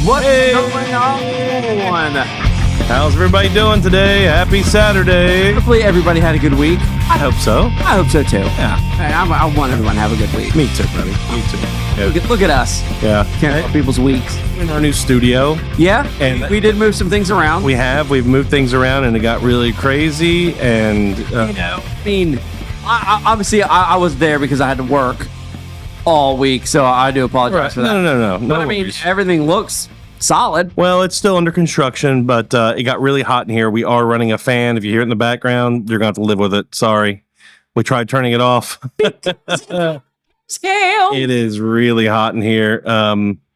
What's going on? How's everybody doing today? Happy Saturday. Hopefully everybody had a good week. I hope so. I hope so too. Yeah. Hey, I want everyone to have a good week. Me too, buddy. Me too. Yeah. Look at us. Yeah. Can't help people's weeks. We're in our new studio. Yeah. And we did move some things around. We've moved things around and it got really crazy and obviously I was there because I had to work all week, so I do apologize for that. No. But I mean, everything looks solid. Well, it's still under construction, but it got really hot in here. We are running a fan. If you hear it in the background, you're going to have to live with it. Sorry. We tried turning it off. Hell. It is really hot in here.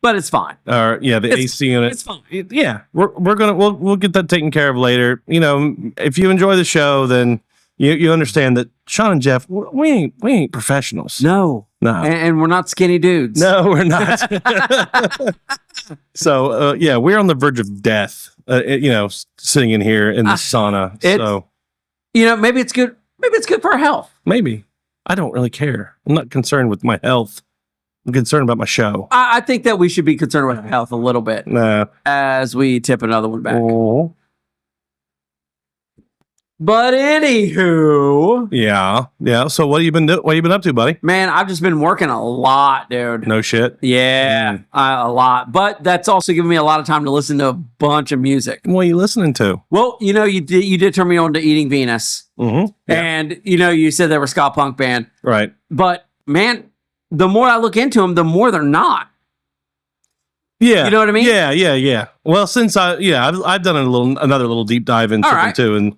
But it's fine. The AC unit. It's fine. Yeah, we'll get that taken care of later. You know, if you enjoy the show, then you understand that Sean and Jeff, we ain't professionals. No. And we're not skinny dudes. No, we're not. So, we're on the verge of death, sitting in here in the sauna. Maybe it's good. Maybe it's good for our health. Maybe. I don't really care. I'm not concerned with my health. I'm concerned about my show. I think that we should be concerned with our health a little bit as we tip another one back. Oh. But anywho, yeah. So what have you been up to, buddy? Man, I've just been working a lot, dude. No shit. Yeah, a lot. But that's also given me a lot of time to listen to a bunch of music. What are you listening to? Well, you did turn me on to Eating Venus, yeah. And you said they were a ska punk band, right? But man, the more I look into them, the more they're not. Yeah, you know what I mean? Yeah. Well, since I've done another little deep dive into them too, and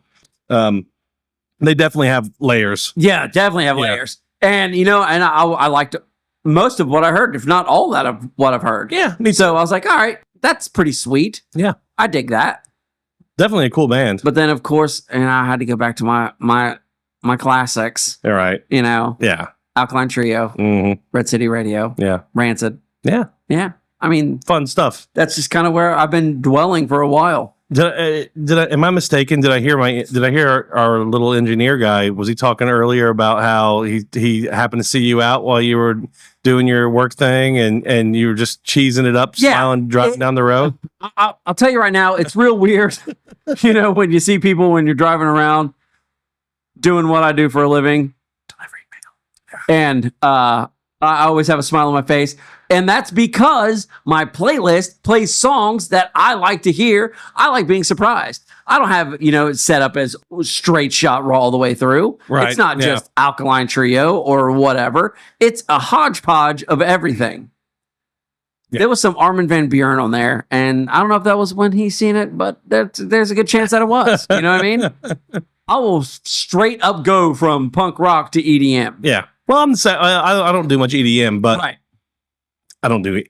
they definitely have layers. Yeah, definitely have layers. And I liked most of what I heard, if not all that of what I've heard. Yeah, so I was like, all right, that's pretty sweet. Yeah, I dig that. Definitely a cool band. But then, of course, I had to go back to my classics. All right. Yeah. Alkaline Trio, Red City Radio, Rancid. Yeah. I mean, fun stuff. That's just kind of where I've been dwelling for a while. Am I mistaken? Did I hear our little engineer guy? Was he talking earlier about how he happened to see you out while you were doing your work thing and you were just cheesing it up, smiling, driving down the road? I'll tell you right now, it's real weird. When you see people when you're driving around doing what I do for a living, delivering mail, and I always have a smile on my face. And that's because my playlist plays songs that I like to hear. I like being surprised. I don't have, it set up as straight shot raw all the way through. Right. It's not just Alkaline Trio or whatever. It's a hodgepodge of everything. Yeah. There was some Armin van Buuren on there, and I don't know if that was when he's seen it, but there's a good chance that it was. You know what I mean? I will straight up go from punk rock to EDM. Yeah. Well, I don't do much EDM, but right. I don't do it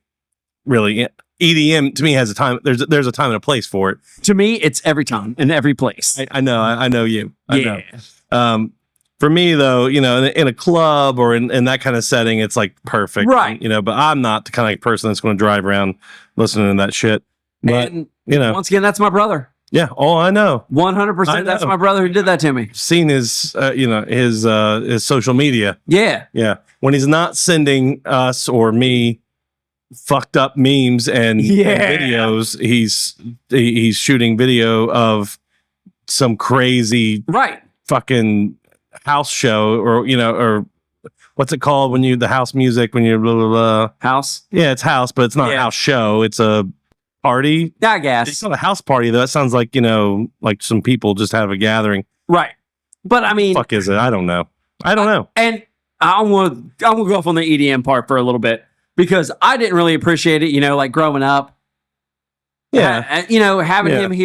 really. EDM to me has a time. There's a time and a place for it. To me, it's every time and every place. I know you. I know. For me though, in a club or in that kind of setting, it's like perfect. Right. But I'm not the kind of person that's going to drive around listening to that shit. But and, once again, that's my brother. Yeah. Oh, I know. 100%. That's my brother who did that to me. Seen his, his social media. Yeah. Yeah. When he's not sending us or me fucked up memes and videos, he's shooting video of some crazy fucking house show or what's it called when the house music when you're blah blah blah. House? Yeah, it's house, but it's not a house show. It's a party. I guess it's not a house party though. That sounds like like some people just have a gathering. Right. But I mean, fuck is it? I don't know. And I'm gonna go off on the EDM part for a little bit. Because I didn't really appreciate it, like growing up. Yeah. Having me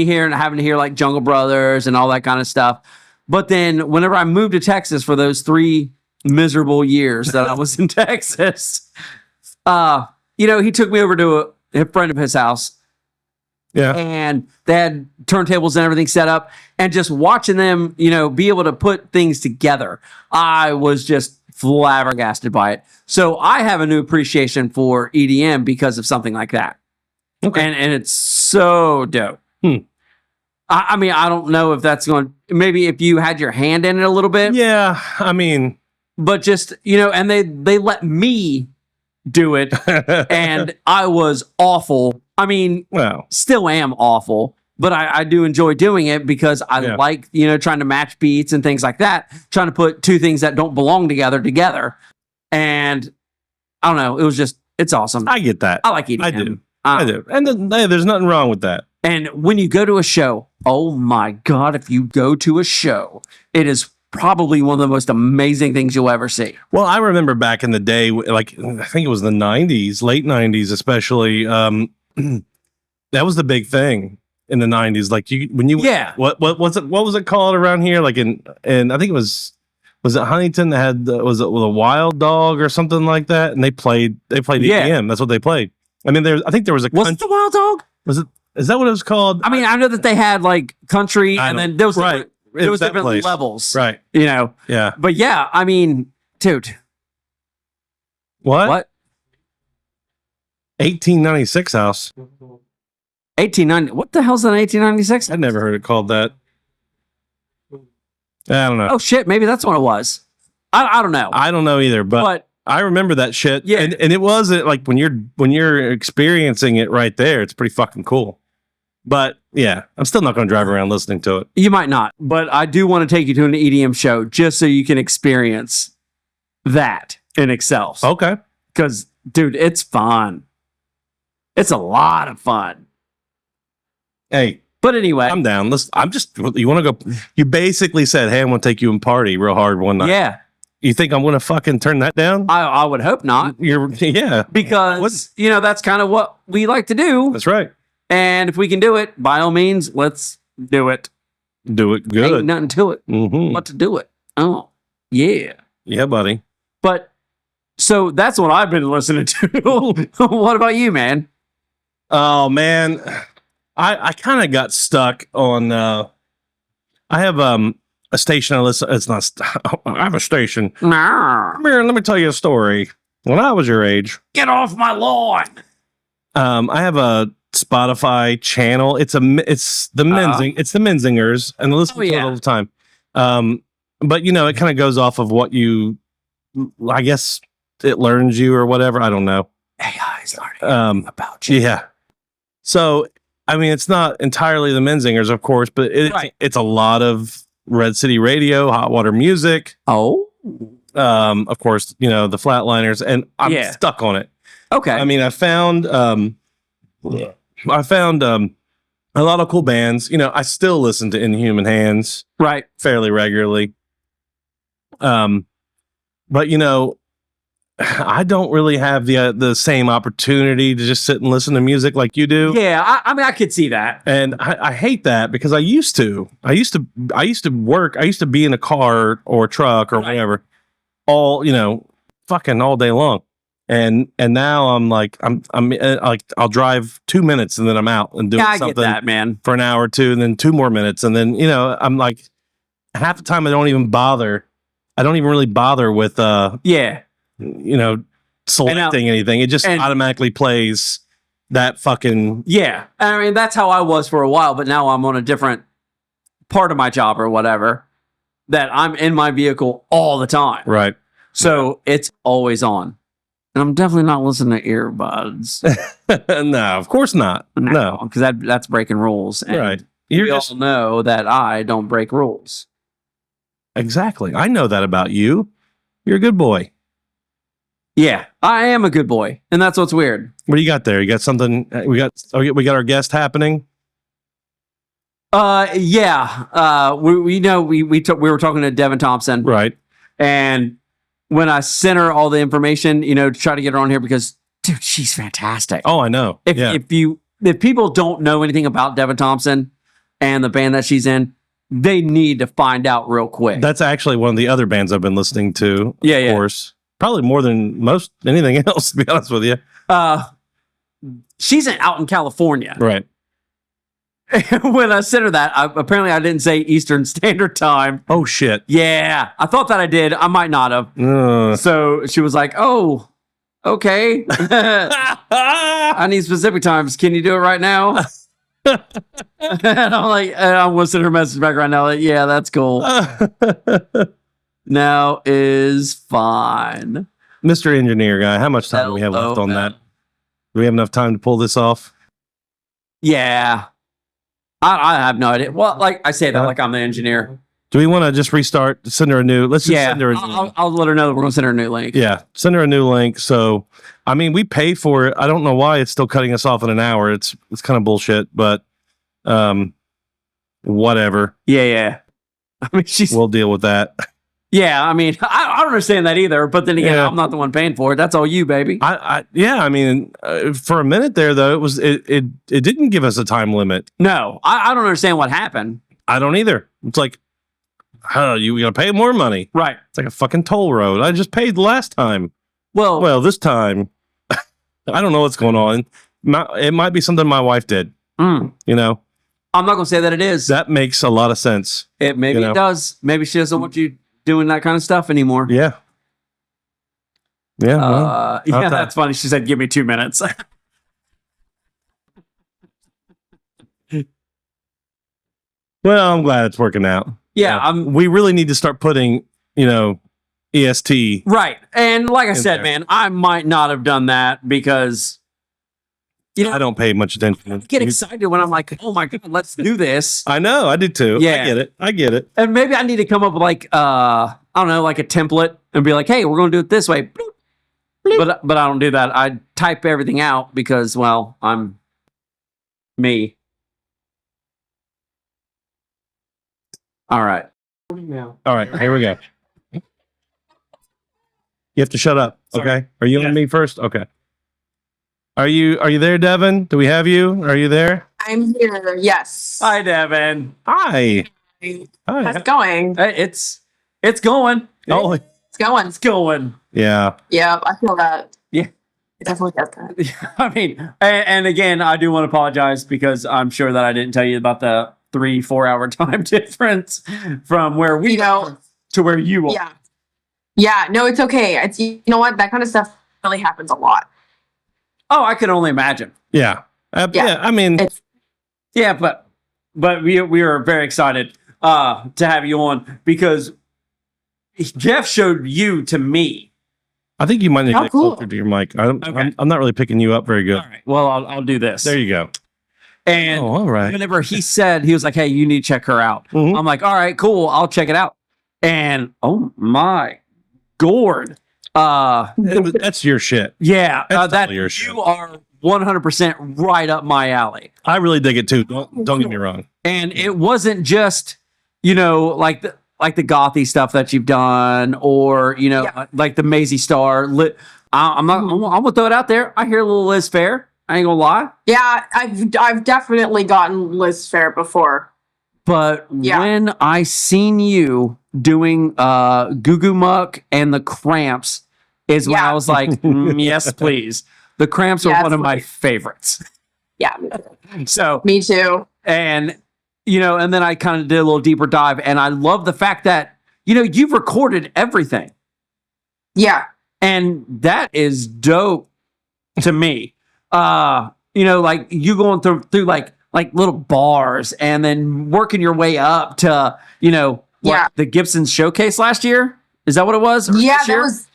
here and having to hear like Jungle Brothers and all that kind of stuff. But then whenever I moved to Texas for those 3 miserable years that I was in Texas, he took me over to a friend of his house. Yeah. And they had turntables and everything set up. And just watching them, be able to put things together, I was just flabbergasted by it. So I have a new appreciation for EDM because of something like that. Okay. And it's so dope. I mean, I don't know if that's going, maybe if you had your hand in it a little bit. Yeah. I mean, but just, and they let me do it. And I was awful. I mean, well, still am awful, but I do enjoy doing it because I like, trying to match beats and things like that, trying to put two things that don't belong together. And I don't know. It was just, it's awesome. I get that. I like EDM. I do. And hey, there's nothing wrong with that. And when you go to a show, oh my God, if you go to a show, it is probably one of the most amazing things you'll ever see. Well, I remember back in the day, like I think it was the 90s, late 90s especially. That was the big thing in the 90s. Like what was it called around here? Like and I think it was it Huntington that had was it with a Wild Dog or something like that? And they played EDM. That's what they played. I mean, I think there was a it the Wild Dog? Is that what it was called? I mean, I know that they had like country, and then there was different place. levels, right? Yeah. But yeah, I mean, dude, what? 1896 house. 1890. What the hell's an 1896? I never heard it called that. I don't know. Oh shit, maybe that's what it was. I don't know. I don't know either, but I remember that shit. Yeah, and it wasn't like when you're experiencing it right there, it's pretty fucking cool. But yeah, I'm still not going to drive around listening to it. You might not, but I do want to take you to an EDM show just so you can experience that in itself. Okay. Because, dude, it's fun. It's a lot of fun. Hey. But anyway. I'm down. You want to go? You basically said, hey, I want to take you and party real hard one night. Yeah. You think I'm going to fucking turn that down? I would hope not. Yeah. Because, that's kind of what we like to do. That's right. And if we can do it, by all means, let's do it. Do it good. Ain't nothing to it. Mm-hmm. But to do it. Oh, yeah. Yeah, buddy. But, so that's what I've been listening to. What about you, man? Oh, man. I kind of got stuck on, I have a station I listen, it's not, I have a station. Nah. Come here, let me tell you a story. When I was your age. Get off my lawn. I have a Spotify channel. It's the Menzingers, and I listen to it all the time. But it kind of goes off of what I guess it learns you or whatever. I don't know. AI is learning about you. Yeah. So, I mean, it's not entirely the Menzingers, of course, but it's a lot of Red City Radio, Hot Water Music. Oh. Of course, the Flatliners, and I'm stuck on it. Okay. I mean, I found a lot of cool bands. I still listen to Inhuman Hands fairly regularly. But I don't really have the same opportunity to just sit and listen to music like you do. Yeah, I mean, I could see that, and I hate that because I used to work. I used to be in a car or a truck or whatever, all fucking all day long. And now I'm like I'll drive 2 minutes and then I'm out and doing something get that, man. For an hour or two, and then 2 more minutes, and then I'm like half the time I don't even really bother with selecting anything. It just automatically plays that fucking I mean, that's how I was for a while, but now I'm on a different part of my job or whatever that I'm in my vehicle all the time. Right. So it's always on. And I'm definitely not listening to earbuds. No, of course not. No. Because that's breaking rules. And right. You all know that I don't break rules. Exactly. I know that about you. You're a good boy. Yeah, I am a good boy. And that's what's weird. What do you got there? You got something? We got our guest happening? Yeah. We were talking to Devon Thompson. Right. And when I sent her all the information, to try to get her on here because, dude, she's fantastic. Oh, I know. If people don't know anything about Devon Thompson and the band that she's in, they need to find out real quick. That's actually one of the other bands I've been listening to. Yeah, of course. Probably more than anything else, to be honest with you. She's out in California. Right. When I sent her that, apparently I didn't say Eastern Standard Time. Oh, shit. Yeah. I thought that I did. I might not have. So she was like, oh, okay. I need specific times. Can you do it right now? And I'm like, I'm going to send her message back right now. Like, yeah, that's cool. Now is fine. Mr. Engineer guy, how much time do we have left on that? Do we have enough time to pull this off? Yeah. I have no idea. Well, like I say that like I'm the engineer. Do we want to just restart? Send her a new. Let's just send her a new. I'll let her know that we're going to send her a new link. Yeah, send her a new link. So, I mean, we pay for it. I don't know why it's still cutting us off in an hour. It's kind of bullshit, but whatever. Yeah. I mean, we'll deal with that. Yeah, I mean, I don't understand that either. But then again, I'm not the one paying for it. That's all you, baby. I mean, for a minute there though, it didn't give us a time limit. No, I don't understand what happened. I don't either. It's like, you gonna pay more money, right? It's like a fucking toll road. I just paid the last time. Well, this time, I don't know what's going on. It might be something my wife did. You know, I'm not gonna say that it is. That makes a lot of sense. It it does. Maybe she doesn't want you doing that kind of stuff anymore. Yeah. Well, that's funny. She said, "Give me 2 minutes." Well, I'm glad it's working out. Yeah, we really need to start putting, EST. Right. And like I said, man, I might not have done that because, I don't pay much attention. I get excited when I'm like, oh my God, let's do this. I know. I do too. Yeah. I get it. And maybe I need to come up with like, I don't know, like a template and be like, hey, we're going to do it this way. But I don't do that. I type everything out because, well, I'm me. All right. All right. Here we go. You have to shut up. Sorry. Okay. Are you on me first? Okay. Are you there, Devon? Do we have you? Are you there? I'm here. Yes. Hi, Devon. Hi. How's it going? It's going. Oh, it's going. It's going. Yeah. Yeah, I feel that. Yeah. It definitely does that. I mean, and again, I do want to apologize because I'm sure that I didn't tell you about the 3-4 hour time difference from where we are to where you are. Yeah. No, it's okay. It's, you know what? That kind of stuff really happens a lot. Oh, I can only imagine. Yeah. I mean, but we are very excited to have you on because Jeff showed you to me. I think you might need to get closer to your mic. I'm not really picking you up very good. All right. Well, I'll do this. There you go. And all right. Whenever he said, he was like, hey, you need to check her out. Mm-hmm. I'm like, all right, cool. I'll check it out. And oh my gourd. That's your shit. Yeah. That's your shit. You are 100% right up my alley. I really dig it too. Don't get me wrong. And it wasn't just, like the gothy stuff that you've done or, like the Maisie Star. I'm going to throw it out there. I hear a little Liz Fair. I ain't gonna lie. Yeah, I've definitely gotten Liz Fair before. But when I seen you doing Goo Goo Muck and the Cramps is when I was like, yes, please. The Cramps are one of my favorites. Yeah. So me too. And and then I kind of did a little deeper dive and I love the fact that you've recorded everything. Yeah. And that is dope to me. Like you going through like little bars and then working your way up to, the Gibson showcase last year. Is that what it was? Yeah, that was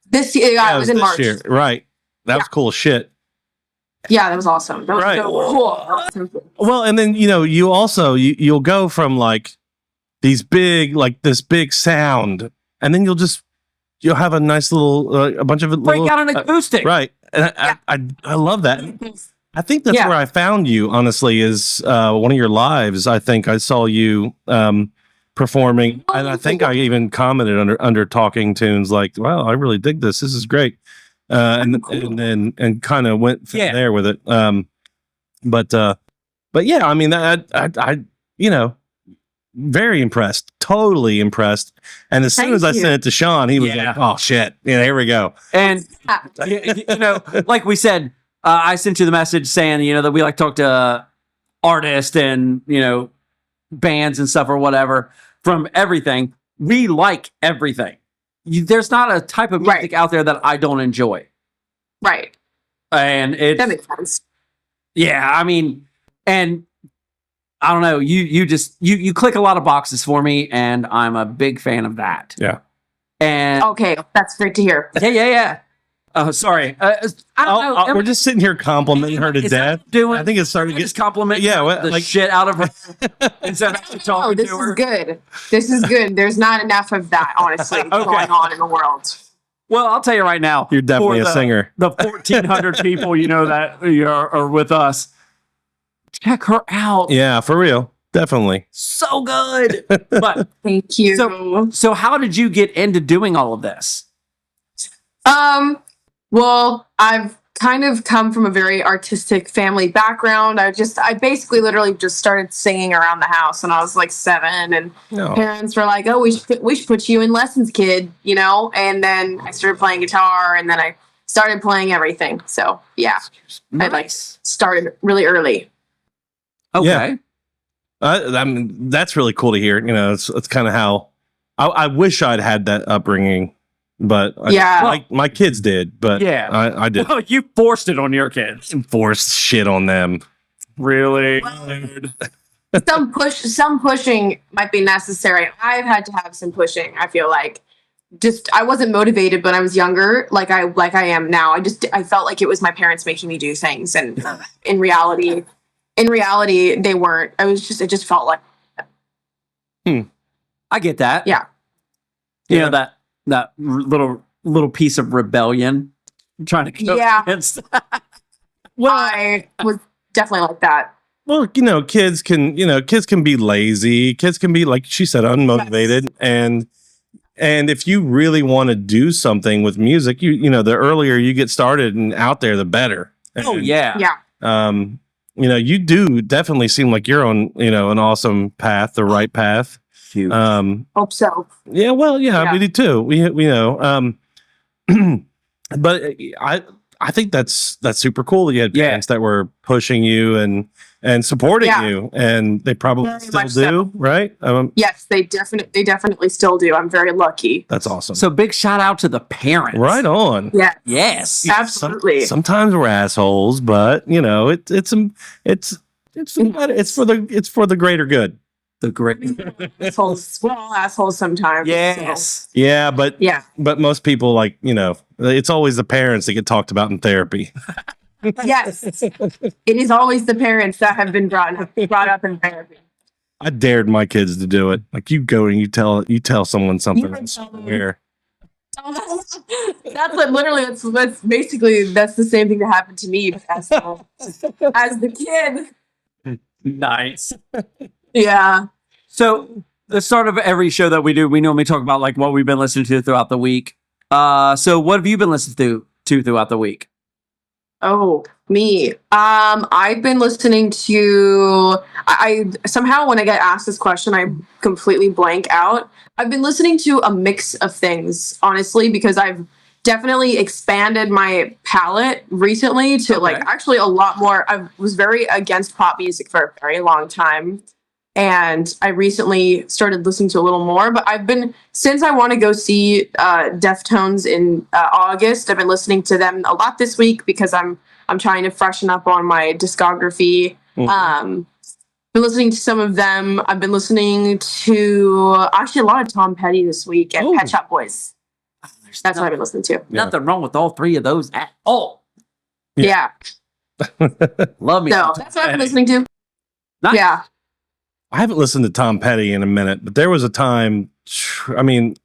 this year. Yeah, it was in March. Year. Right. That was cool as shit. Yeah, that was awesome. That was so cool. Well, and then, you also, you'll go from like these big, like this big sound, and then you'll have a nice little, a bunch of break out an acoustic. Right. And I love that. I think that's where I found you, honestly, is one of your lives. I think I saw you performing, and I think I even commented under Talking Tunes like, wow, I really dig this. This is great. And then kind of went from there with it. But yeah, I mean, I very impressed, totally impressed. And as soon as I sent it to Sean, he was like, oh shit. Yeah, here we go. And, like we said, I sent you the message saying, that we like talk to artists and, bands and stuff or whatever from everything. We like everything. There's not a type of music out there that I don't enjoy. Right. And that makes sense. Yeah. I mean, and I don't know. You click a lot of boxes for me, and I'm a big fan of that. Yeah. And Okay, that's great to hear. yeah. Oh, sorry. I don't know. We're just sitting here complimenting her to Is that death. what I'm doing? I think it's starting to Just get. compliment Yeah, the like- shit out of her instead of actually Oh, talking this to is her. good. This is good. There's not enough of that, honestly, going on in the world. Well, I'll tell you right now. You're definitely for a singer. The 1,400 people that are with us. Check her out. Yeah, for real. Definitely. So good. But Thank you. so how did you get into doing all of this? Well, I've kind of come from a very artistic family background. I basically literally just started singing around the house when I was like 7, and No. parents were like, "Oh, we should put you in lessons, kid," And then I started playing guitar, and then I started playing everything. So yeah, I like started really early. Okay. I mean, that's really cool to hear. It's kind of how I wish I'd had that upbringing, but my kids did, but Yeah. I did Well, you forced it on your kids. force shit on them. Really? Some pushing might be necessary. I've had to have some pushing. I feel like I wasn't motivated when I was younger, like I am now. I felt like it was my parents making me do things, and in reality, they weren't. It just felt like. I get that. Yeah. You know, that little piece of rebellion. I'm trying to go against. I was definitely like that. Well, kids can be lazy. Kids can be, like she said, unmotivated. Yes. And if you really want to do something with music, the earlier you get started and out there, the better. Oh yeah. Yeah. You do definitely seem like you're on, an awesome path, the right path. Huge. Hope so. Yeah, well, yeah, we do too. We know. But I think that's super cool that you had parents that were pushing you and supporting you, and they probably Very still much do, so. right? Yes, they definitely still do. I'm very lucky. That's awesome. So big shout out to the parents. Right on. Yeah. Yes. Absolutely. Sometimes we're assholes, but it's for the greater good. The great. Assholes. We're all assholes sometimes. Yes. So. Yeah, but Yeah. but most people it's always the parents that get talked about in therapy. Yes. It is always the parents that have been brought up in therapy. I dared my kids to do it. Like, you go and you tell someone something. You I would tell them. swear. That's like literally that's basically the same thing that happened to me as the kid. Nice. Yeah. So the start of every show that we do, we normally talk about like what we've been listening to throughout the week. So what have you been listening to throughout the week? Oh, me. I've been listening to. I somehow when I get asked this question, I completely blank out. I've been listening to a mix of things, honestly, because I've definitely expanded my palette recently to like actually a lot more. I was very against pop music for a very long time. And I recently started listening to a little more, but since I want to go see Deftones in August, I've been listening to them a lot this week because I'm trying to freshen up on my discography. Mm-hmm. Been listening to some of them. I've been listening to actually a lot of Tom Petty this week and Pet Shop Boys. That's what I've been listening to. Nothing wrong with all three of those at all. Yeah. Love me. So that's what I've been listening to. Nice. Yeah. I haven't listened to Tom Petty in a minute, but there was a time. I mean,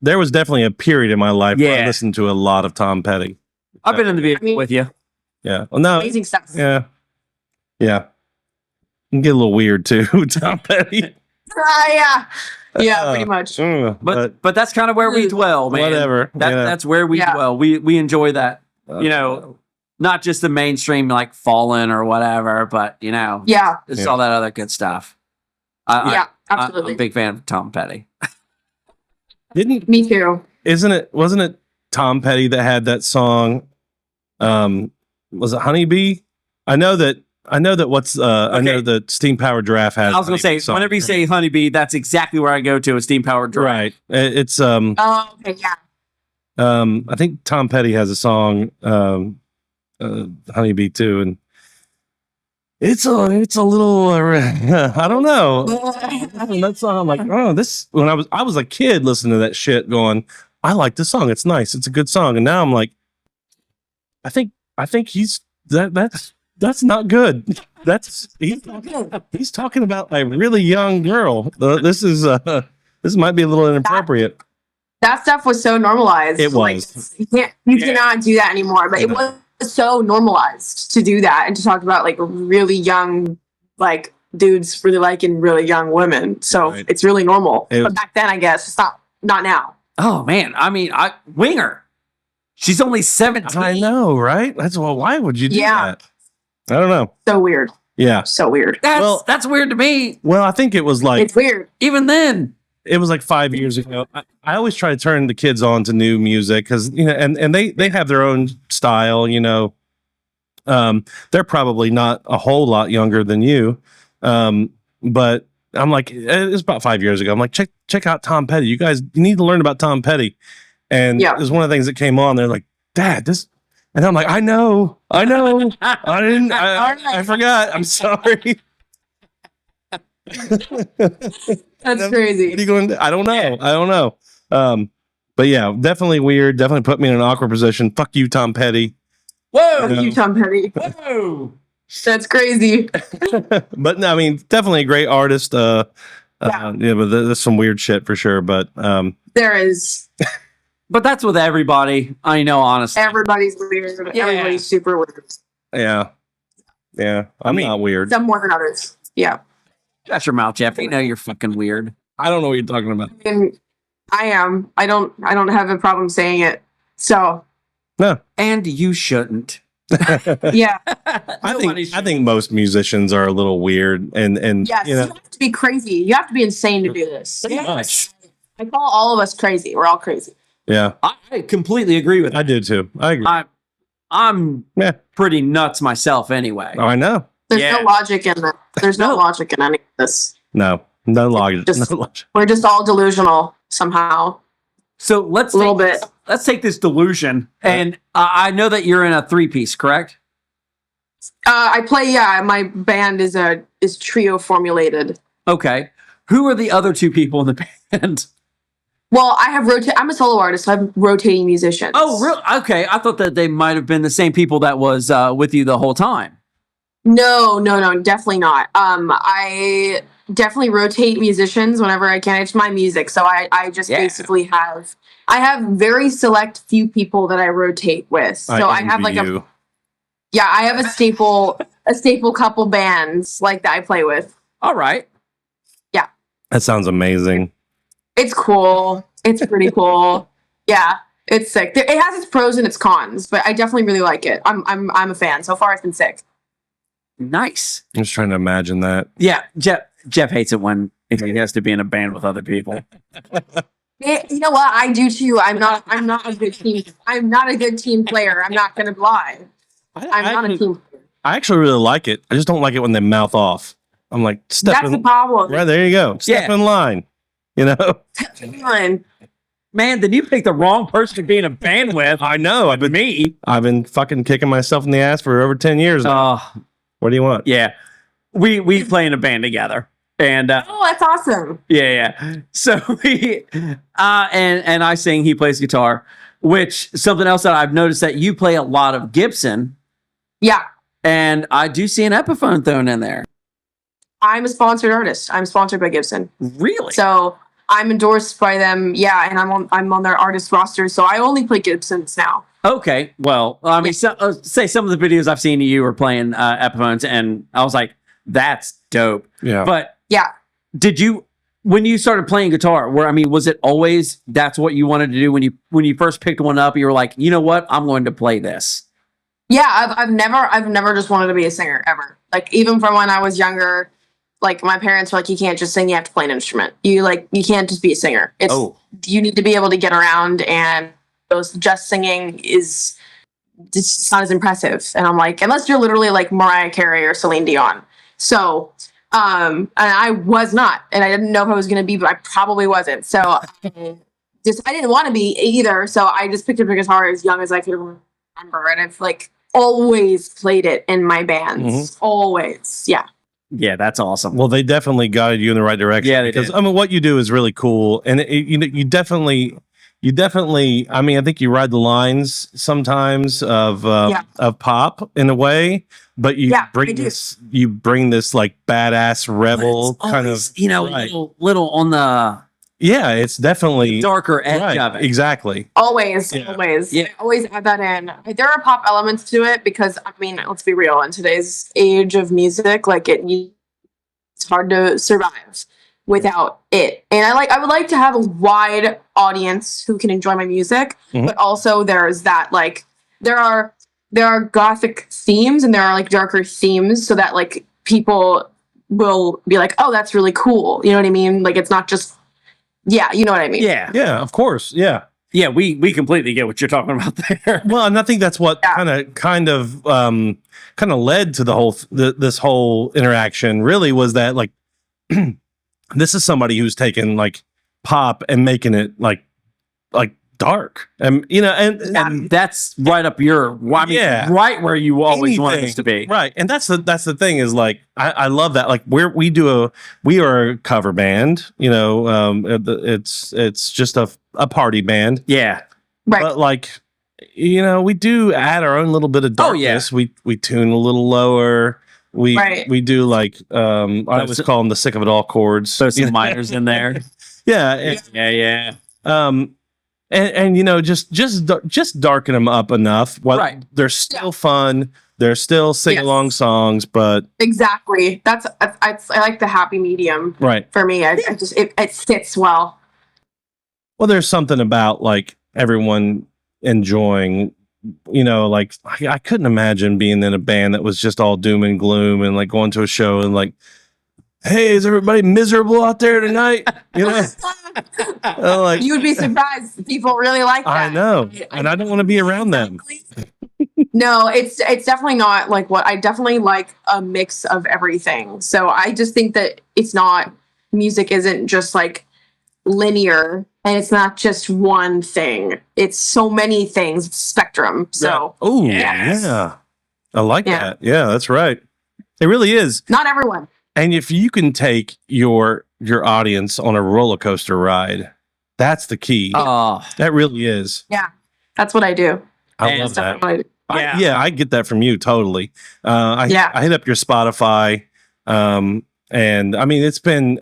there was definitely a period in my life where I listened to a lot of Tom Petty. I've been in the vehicle with you. Yeah. Well, no. Amazing stuff. Yeah. Yeah. You can get a little weird too, Tom Petty. Yeah. Yeah, pretty much. But that's kind of where we dwell, man. Whatever. That's where we dwell. We enjoy that. Not just the mainstream like Fallen or whatever, but it's all that other good stuff. Absolutely. I'm a big fan of Tom Petty. Me too. Wasn't it Tom Petty that had that song? Was it Honeybee? I know that I know that Steam Powered Giraffe has. I was going to say, whenever you say Honeybee, that's exactly where I go to, a Steam Powered Giraffe. Right. It's Oh, okay, yeah. I think Tom Petty has a song, Honeybee too, and it's a little I don't know. That song, I'm like, oh, this when I was a kid listening to that shit going, I like this song. It's nice. It's a good song. And now I'm like, I think that's not good. He's talking about a really young girl. This might be a little inappropriate. That stuff was so normalized. It was. Like, you cannot do that anymore. But it was so normalized to do that and to talk about like really young, like dudes really liking really young women. So it's really normal. But back then, I guess it's not now. Oh man, I mean, Winger. She's only 17. I know, right? Why would you do that? I don't know. So weird. Yeah. So weird. That's weird to me. Well, I think it was like it's weird. Even then. It was like 5 years ago. I always try to turn the kids on to new music because and they have their own style. They're probably not a whole lot younger than you, but I'm like, it's about 5 years ago. I'm like, check out Tom Petty. You need to learn about Tom Petty. And it was one of the things that came on. They're like, Dad, this, and I'm like, I know, I didn't, I forgot. I'm sorry. That's crazy. What are you going to, I don't know. But yeah, definitely weird. Definitely put me in an awkward position. Fuck you, Tom Petty. Whoa, you Tom Petty. Whoa, that's crazy. But no, I mean, definitely a great artist. But there's some weird shit for sure. But there is. But that's with everybody. I know, honestly. Everybody's weird. Yeah. Everybody's super weird. Yeah. I'm not weird. Some more than others. Yeah. Shut your mouth, Jeff. You know you're fucking weird. I don't know what you're talking about. And I am. I don't have a problem saying it. So. No. And you shouldn't. Yeah. I think most musicians are a little weird and yes, you have to be crazy. You have to be insane to do this. Yes. I call all of us crazy. We're all crazy. Yeah. I completely agree with that. I do too. I agree. I'm pretty nuts myself anyway. Oh, I know. There's no logic in that. There's no logic in any of this. No logic. No logic. We're just all delusional somehow. So let's take this delusion. And I know that you're in a 3-piece, correct? I play. Yeah, my band is trio formulated. Okay. Who are the other 2 people in the band? Well, I'm a solo artist, so I'm rotating musicians. Oh, really? Okay. I thought that they might have been the same people that was with you the whole time. No, definitely not. I definitely rotate musicians whenever I can. It's my music, so I just basically have very select few people that I rotate with. So I have like I have a staple couple bands like that I play with. All right. Yeah. That sounds amazing. It's cool. It's pretty cool. Yeah, it's sick. It has its pros and its cons, but I definitely really like it. I'm a fan. So far, it's been sick. Nice. I'm just trying to imagine that. Yeah, Jeff hates it when he has to be in a band with other people. You know what? I do too. I'm not a good team. I'm not a good team player. I'm not gonna lie. I'm not a team player. I actually really like it. I just don't like it when they mouth off. I'm like, that's the problem. Right there you go. Step in line. Man, then you picked the wrong person to be in a band with. I know. I've been fucking kicking myself in the ass for over 10 years now. What do you want? Yeah. We play in a band together. And that's awesome. Yeah. So we and I sing, he plays guitar, which something else that I've noticed that you play a lot of Gibson. Yeah. And I do see an Epiphone thrown in there. I'm a sponsored artist. I'm sponsored by Gibson. Really? So I'm endorsed by them. Yeah, and I'm on their artist roster. So I only play Gibsons now. Okay. Well, I mean, say some of the videos I've seen of you are playing Epiphones, and I was like, that's dope. Yeah. But yeah, did you, when you started playing guitar, was it always that's what you wanted to do when you first picked one up? You were like, you know what, I'm going to play this. Yeah, I've never just wanted to be a singer ever. Like even from when I was younger. Like my parents were like, you can't just sing, you have to play an instrument. You can't just be a singer. You need to be able to get around, and just singing is just not as impressive. And I'm like, unless you're literally like Mariah Carey or Celine Dion. So, and I was not, and I didn't know if I was going to be, but I probably wasn't. So I didn't want to be either. So I just picked up a guitar as young as I could remember. And I've like always played it in my bands. Always. Yeah. Yeah, that's awesome. Well, they definitely guided you in the right direction. Yeah, they because did. I mean, what you do is really cool, and you definitely. I mean, I think you ride the lines sometimes of pop in a way, but you bring this like badass rebel kind of, right. little on the it's definitely darker edge of it. Exactly. Always. Yeah. I always add that in. There are pop elements to it because, I mean, let's be real, in today's age of music, like it's hard to survive without it. And I would like to have a wide audience who can enjoy my music, but also there's that, like, there are gothic themes and there are like darker themes, so that like people will be like, oh, that's really cool. You know what I mean? Like, it's not just, you know what I mean? Yeah, of course. Yeah. Yeah, we completely get what you're talking about there. Well, and I think that's what kind of led to the whole this whole interaction. Really, was that like this is somebody who's taken like pop and making it like dark, and and that's right up your right where you always wanted us to be, right? And that's the thing is like I love that, like we are a cover band, it's just a party band, right? But like we do add our own little bit of darkness. We tune a little lower. We do like I always call them the sick of it all chords. There's some minors in there. Yeah. And just darken them up enough. Right. They're still fun. They're still sing along songs, but exactly. I like the happy medium. Right. For me, it fits well. Well, there's something about like everyone enjoying. Like I couldn't imagine being in a band that was just all doom and gloom and like going to a show and like, hey, is everybody miserable out there tonight? Like, you would be surprised. People really like that. I know, and I don't want to be around them. No, it's definitely not like what I definitely like a mix of everything. So I just think that music isn't just like linear, and it's not just one thing. It's so many things, spectrum. So yeah, I like that. Yeah, that's right. It really is. Not everyone. And if you can take your audience on a roller coaster ride, that's the key. That really is. Yeah, that's what I do. I love that. I get that from you totally. I hit up your Spotify, and I mean it's been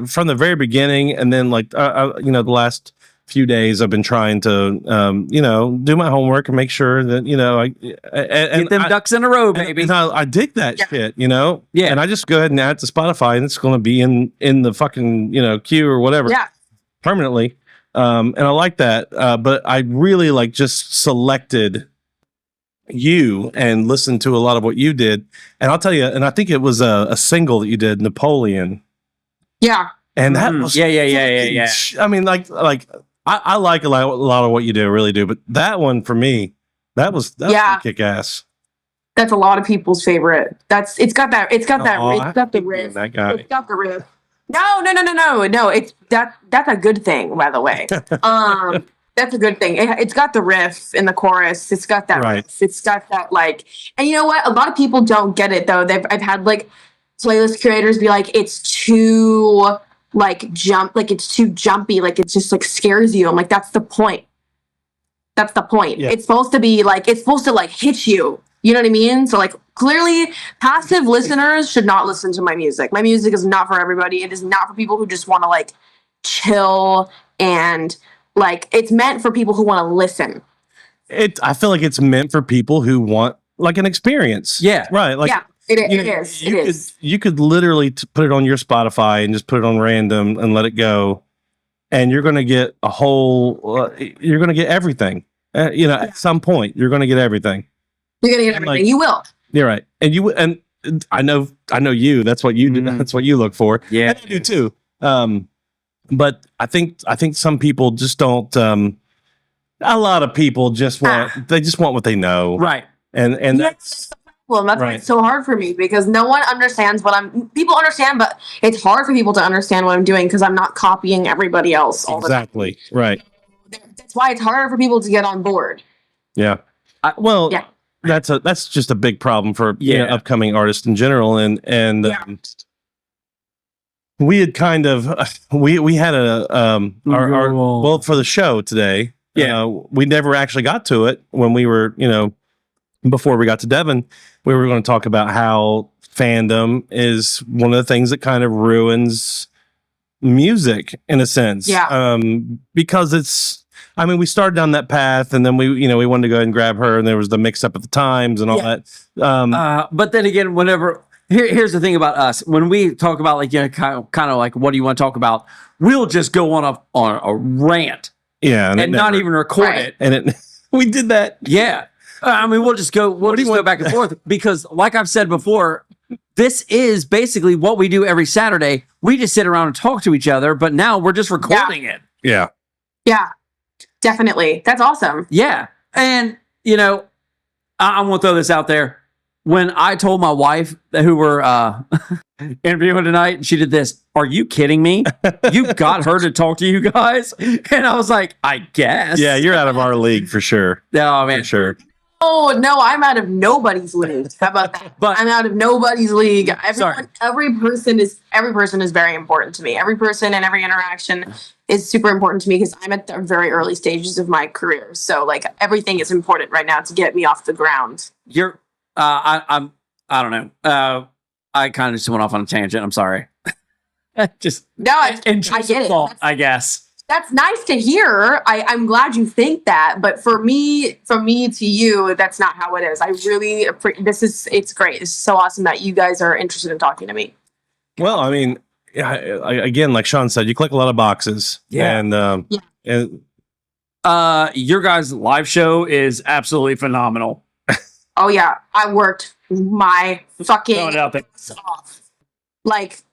from the very beginning, and then like the last few days I've been trying to do my homework and make sure that I get them ducks in a row, baby. And I dig that shit, and I just go ahead and add it to Spotify, and it's going to be in the fucking queue or whatever permanently, and I like that, but I really like just selected you and listened to a lot of what you did, and I'll tell you, and I think it was a single that you did, Napoleon. And that was I mean, like I like a lot of what you do, I really do. But that one for me, that was kick ass. That's a lot of people's favorite. It's got the riff. That guy. It's got the riff. No. That's a good thing, by the way. That's a good thing. It's got the riff in the chorus. It's got that riff. It's got that like, and you know what? A lot of people don't get it though. I've had like playlist curators be like, it's too it's too jumpy, like it just like scares you. I'm like, that's the point. Yeah. It's supposed to be like, it's supposed to like hit you. You know what I mean? So like clearly passive listeners should not listen to my music. My music is not for everybody. It is not for people who just want to like chill, and like it's meant for people who want to listen. I feel like it's meant for people who want like an experience. Yeah. Right. Like It is. You could literally put it on your Spotify and just put it on random and let it go, and you're going to get a whole. You're going to get everything. At some point, you're going to get everything. You're going to get everything. You will. You're right, and I know you. That's what you do. That's what you look for. Yeah, and I do too. But I think some people just don't. A lot of people just want. They just want what they know. Right. And that's. Well, that's why it's so hard for me, because no one understands people understand, but it's hard for people to understand what I'm doing because I'm not copying everybody else all the time. Right. That's why it's harder for people to get on board. Yeah. that's just a big problem for upcoming artists in general, and we had kind of we had our well for the show today. We never actually got to it when we were before we got to Devon. We were going to talk about how fandom is one of the things that kind of ruins music in a sense. Because it's. I mean, we started down that path, and then we wanted to go ahead and grab her, and there was the mix-up at the times and all that. But then again, whenever here's the thing about us: when we talk about like kind of like what do you want to talk about, we'll just go on a rant, and not even record it. And we did that, I mean, we'll just go back and forth because, like I've said before, this is basically what we do every Saturday. We just sit around and talk to each other, but now we're just recording it. Yeah. Definitely. That's awesome. Yeah. And, I want to throw this out there. When I told my wife who we're interviewing tonight, she did this. Are you kidding me? You got her to talk to you guys? And I was like, I guess. Yeah, you're out of our league for sure. Oh, man. For sure. Oh, no, I'm out of nobody's league. How about that? But I'm out of nobody's league. Every person is very important to me. Every person and every interaction is super important to me because I'm at the very early stages of my career. So like everything is important right now to get me off the ground. You're I don't know. I kind of just went off on a tangent. I'm sorry. I get it. I guess. That's nice to hear. I'm glad you think that, but from me to you, that's not how it is. I really it's great. It's so awesome that you guys are interested in talking to me. Well, I mean, again, like Sean said, you click a lot of boxes. And your guys' live show is absolutely phenomenal. Oh yeah, I worked my fucking ass off. Like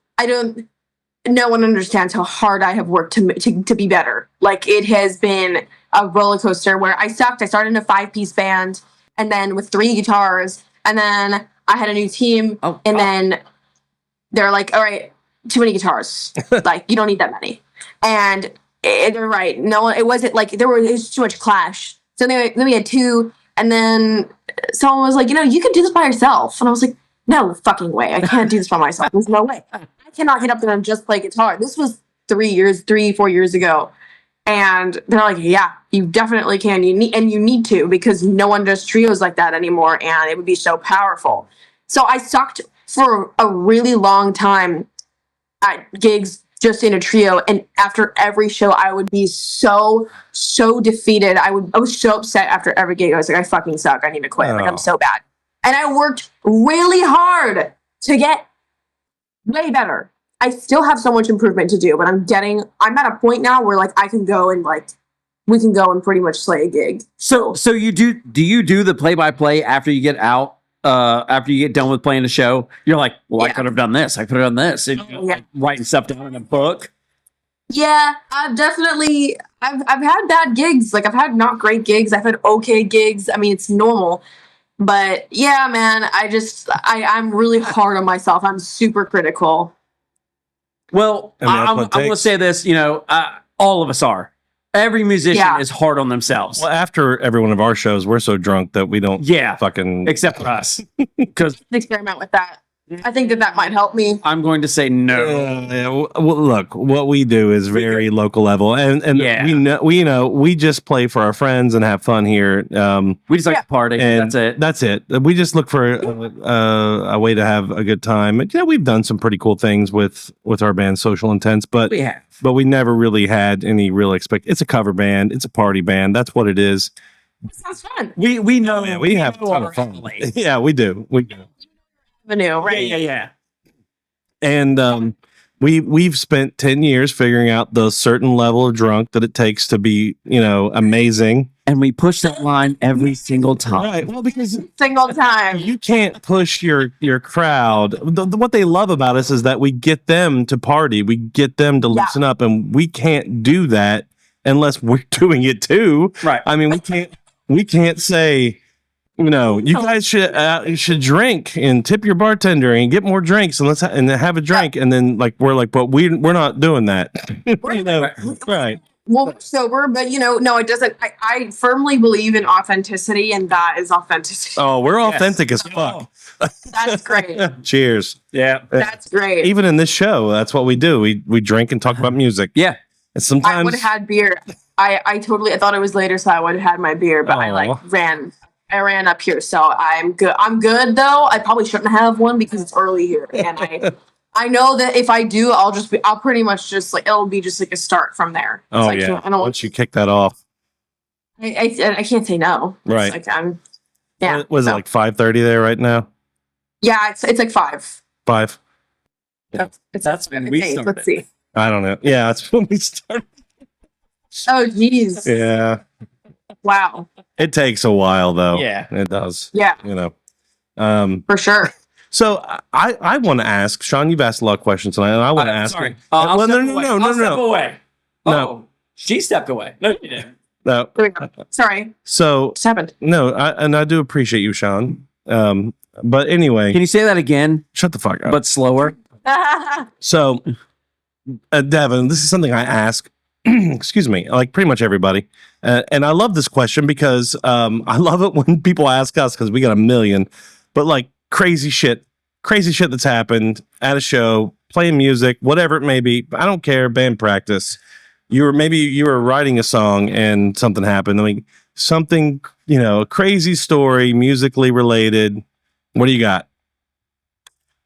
no one understands how hard I have worked to be better. Like it has been a roller coaster where I sucked. I started in a 5-piece band and then with 3 guitars, and then I had a new team, then they're like, all right, too many guitars. Like you don't need that many. And they're right. No, it wasn't like it was too much clash. So then we had 2, and then someone was like, you can do this by yourself. And I was like, no fucking way. I can't do this by myself. There's no way. I cannot get up there and just play guitar. This was 4 years ago. And they're like, yeah, you definitely can. You need to, because no one does trios like that anymore. And it would be so powerful. So I sucked for a really long time at gigs just in a trio, and after every show I would be so defeated. I was so upset after every gig. I was like, I fucking suck. I need to quit. Like I'm so bad. And I worked really hard to get way better. I still have so much improvement to do, but I'm at a point now where like I can go and like we can go and pretty much slay a gig. So you do you do the play-by-play after you get out? After you get done with playing the show, you're like, well, I could have done this. I could have done this. And, like, writing stuff down in a book. Yeah, I've had bad gigs. Like I've had not great gigs. I've had okay gigs. I mean, it's normal. But yeah, man, I'm really hard on myself. I'm super critical. Well, I'm going to say this, all of us are. Every musician is hard on themselves. Well, after every one of our shows, we're so drunk that we don't fucking... Except for us. Because experiment with that. I think that might help me. I'm going to say no. Well, look, what we do is very local level, and we just play for our friends and have fun here. We just like to party. And that's it. We just look for a way to have a good time. And, we've done some pretty cool things with our band, Social Intense, but we never really had any real It's a cover band. It's a party band. That's what it is. That sounds fun. We know. Man, we have a ton of fun. Yeah, we do. We do. Right? Yeah. And we've spent 10 years figuring out the certain level of drunk that it takes to be, amazing. And we push that line every single time. Right. Well, because single time you can't push your crowd. What they love about us is that we get them to party, we get them to loosen up, and we can't do that unless we're doing it too. Right. I mean, we can't say, you guys should drink and tip your bartender and get more drinks and have a drink, and then we're like, but we're not doing that. Right. Well, we're sober, but no, it doesn't. I firmly believe in authenticity, and that is authenticity. Oh, we're authentic as fuck. That's great. Cheers. Yeah. That's great. Even in this show, that's what we do. We drink and talk about music. Yeah. And sometimes I would have had beer. I thought it was later, so I would have had my beer, but I ran up here, so I'm good. I'm good though. I probably shouldn't have one because it's early here, and I know that if I do, I'll pretty much just like it'll be just like a start from there. Oh I yeah. I don't. Once you kick that off, I can't say no. Right. It's like I'm. Yeah. Was it like 5:30 there right now? Yeah, it's like 5. 5. That's when we started. Let's see. I don't know. Yeah, that's when we started. Oh geez. Yeah. Wow. It takes a while though. Yeah. It does. Yeah. For sure. So I want to ask Sean. You've asked a lot of questions tonight, and I want to ask. Sorry. Well, I'll no. step away. No. Oh, she stepped away. No, you didn't. No. There we go. Sorry. So What's happened? no, I do appreciate you, Sean. But anyway, Can you say that again, shut the fuck up. but slower? So, Devin, this is something I ask. Excuse me, like pretty much everybody, and I love this question because I love it when people ask us because we got a million. But like crazy shit that's happened at a show, playing music, whatever it may be. I don't care. Band practice. You were writing a song and something happened. I mean, something, a crazy story, musically related. What do you got?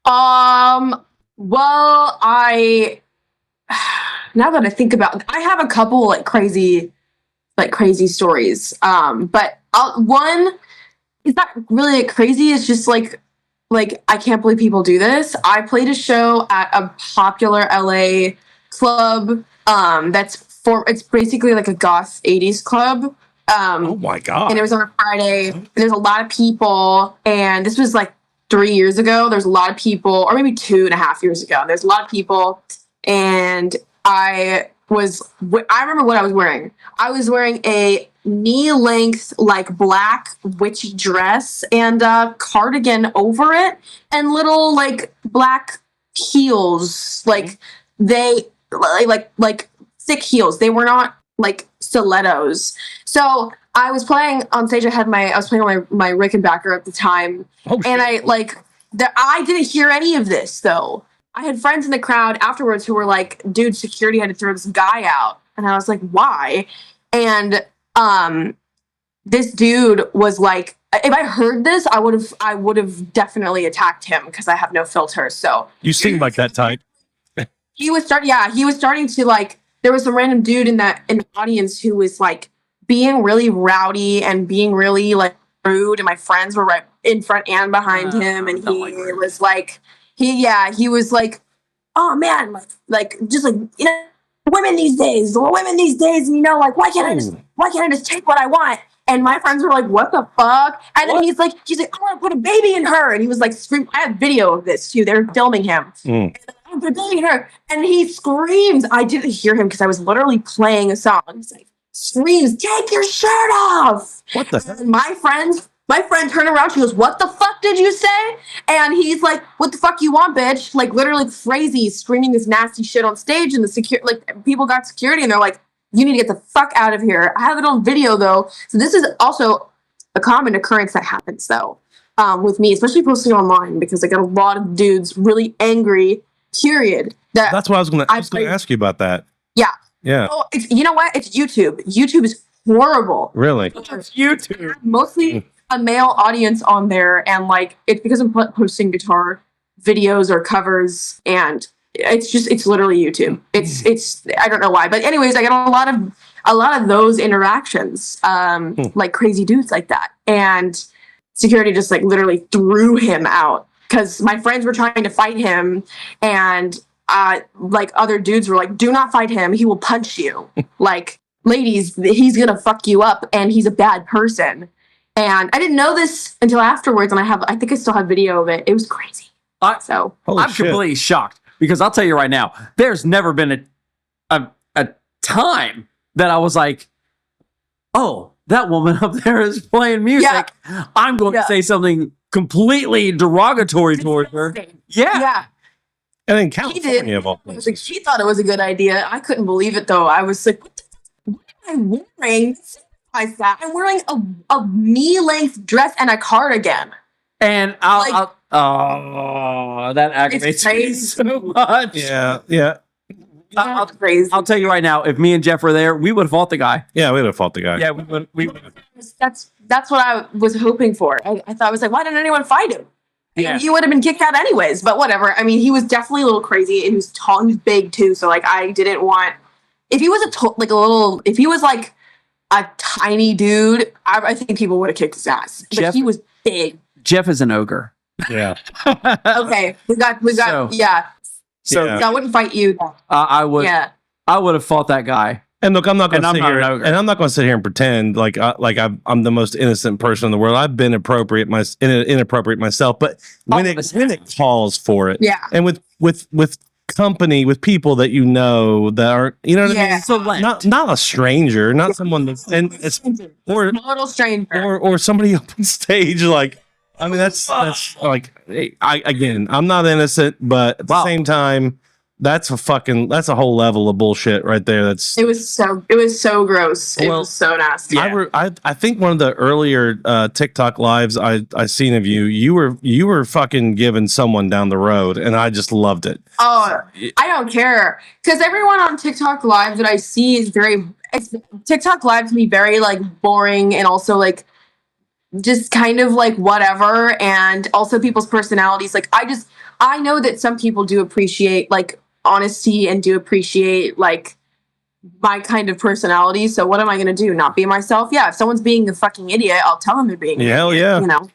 Well, now that I think about it, I have a couple like crazy stories. But one is not really crazy. It's just like I can't believe people do this. I played a show at a popular LA club. It's basically like a goth 80s club. Oh my God. And it was on a Friday. And there's a lot of people. And this was like 3 years ago. There's a lot of people, or maybe 2.5 years ago. There's a lot of people. And I remember what I was wearing. I was wearing a knee-length, like black witchy dress and a cardigan over it, and little like black heels. Like they like thick heels. They were not like stilettos. So I was playing on stage. I was playing on my Rickenbacker at the time, and I didn't hear any of this though. I had friends in the crowd afterwards who were like, dude, security had to throw this guy out. And I was like, why? And this dude was like, if I heard this, I would have definitely attacked him because I have no filter. So You seem like that type. he was starting to like, there was some random dude in the audience who was like being really rowdy and being really like rude. And my friends were right in front and behind him. And he was like, he was like, oh man, like just like, women these days, and like, why can't I just take what I want? And my friends were like, what the fuck? And then he's like, I want to put a baby in her. And he was like, scream. I have video of this too. They're filming him. And I want to put a baby in her. And he screams. I didn't hear him because I was literally playing a song. He's like, screams, take your shirt off. What the? And my friend turned around. She goes, what the fuck did you say? And he's like, what the fuck you want, bitch? Like literally crazy, screaming this nasty shit on stage. And people got security and they're like, you need to get the fuck out of here. I have it on video though. So this is also a common occurrence that happens though, with me, especially posting online because I get a lot of dudes really angry, period. That's what I was going to ask you about that. Yeah. Yeah. Oh, you know what? It's YouTube. YouTube is horrible. Really? It's YouTube. Mostly a male audience on there, and like it's because I'm posting guitar videos or covers, and it's literally YouTube. It's I don't know why, but anyways, I got a lot of those interactions, like crazy dudes like that, and security just like literally threw him out because my friends were trying to fight him, and like other dudes were like, do not fight him, he will punch you. Like, ladies, he's gonna fuck you up and he's a bad person. And I didn't know this until afterwards, and I think I still have video of it. It was crazy. I'm completely shocked because I'll tell you right now, there's never been a time that I was like, oh, that woman up there is playing music. Yeah. I'm going to say something completely derogatory towards her. Yeah. And in California, he thought it was a good idea. I couldn't believe it though. I was like, what the I'm wearing? I'm wearing a knee-length dress and a cardigan. And that aggravates me so much. Yeah. I'll tell you right now, if me and Jeff were there, we would have fought the guy. Yeah, we would have fought the guy. Yeah, we would. That's what I was hoping for. I thought, I was like, why didn't anyone fight him? Yeah. He would have been kicked out anyways, but whatever. I mean, he was definitely a little crazy, and he was tall, he was big too. So like, I didn't want, if he was if he was like a tiny dude, I think people would have kicked his ass. But Jeff, he was big. Jeff is an ogre. Yeah. Okay, we got, So I wouldn't fight you. I would. Yeah. I would have fought that guy. And look, I'm not going to sit here, and I'm not going to sit here and pretend like I'm the most innocent person in the world. I've been inappropriate myself, but when it calls for it, yeah, and with company, with people that you know that are, you know what I mean, so not a stranger, not someone that's, and it's or total stranger, or somebody up on stage, like, I mean, that's like, I'm not innocent, but at the same time, that's a whole level of bullshit right there. It was so gross. It was so nasty. Yeah. I think one of the earlier TikTok lives I seen of you were fucking giving someone down the road, and I just loved it. Oh, I don't care, because everyone on TikTok live that I see is TikTok live can be very like boring, and also like just kind of like whatever, and also people's personalities. Like I know that some people do appreciate like honesty and do appreciate like my kind of personality. So what am I going to do? Not be myself? Yeah. If someone's being a fucking idiot, I'll tell them they're being an idiot, yeah. You know?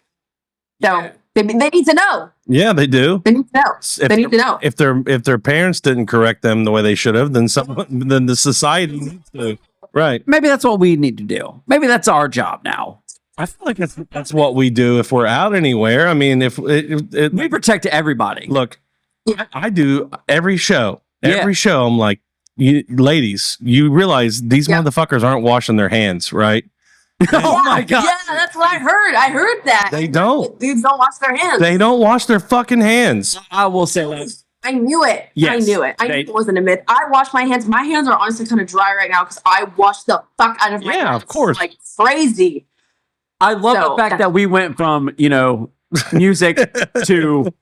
So they need to know. Yeah, they do. They need to know. They need to know. If their parents didn't correct them the way they should have, then the society needs to. Right. Maybe that's what we need to do. Maybe that's our job now. I feel like that's what we do if we're out anywhere. I mean, if we protect everybody. Look, I do every show. Every show, I'm like, ladies, you realize these motherfuckers aren't washing their hands, right? Oh my God. Yeah, that's what I heard. I heard that. They don't. Dudes don't wash their hands. They don't wash their fucking hands. I will say that. I knew it. Yes, I knew it. I knew it wasn't a myth. I wash my hands. My hands are honestly kind of dry right now because I washed the fuck out of my hands. Yeah, of course. Like crazy. I love the fact that we went from, music to,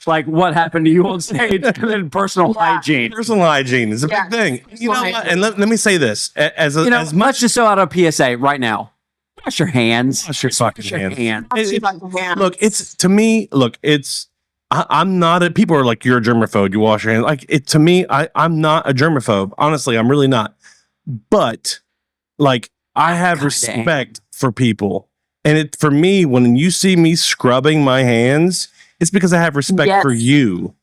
like what happened to you on stage, and then personal hygiene. Personal hygiene is a big thing. You know what? And let me say this. As much let's just throw out a PSA right now. Wash your hands. Wash your fucking hands. Look, I'm not people are like, you're a germaphobe, you wash your hands. Like, to me, I'm not a germaphobe. Honestly, I'm really not. But like, I have respect for people. And for me, when you see me scrubbing my hands, it's because I have respect for you.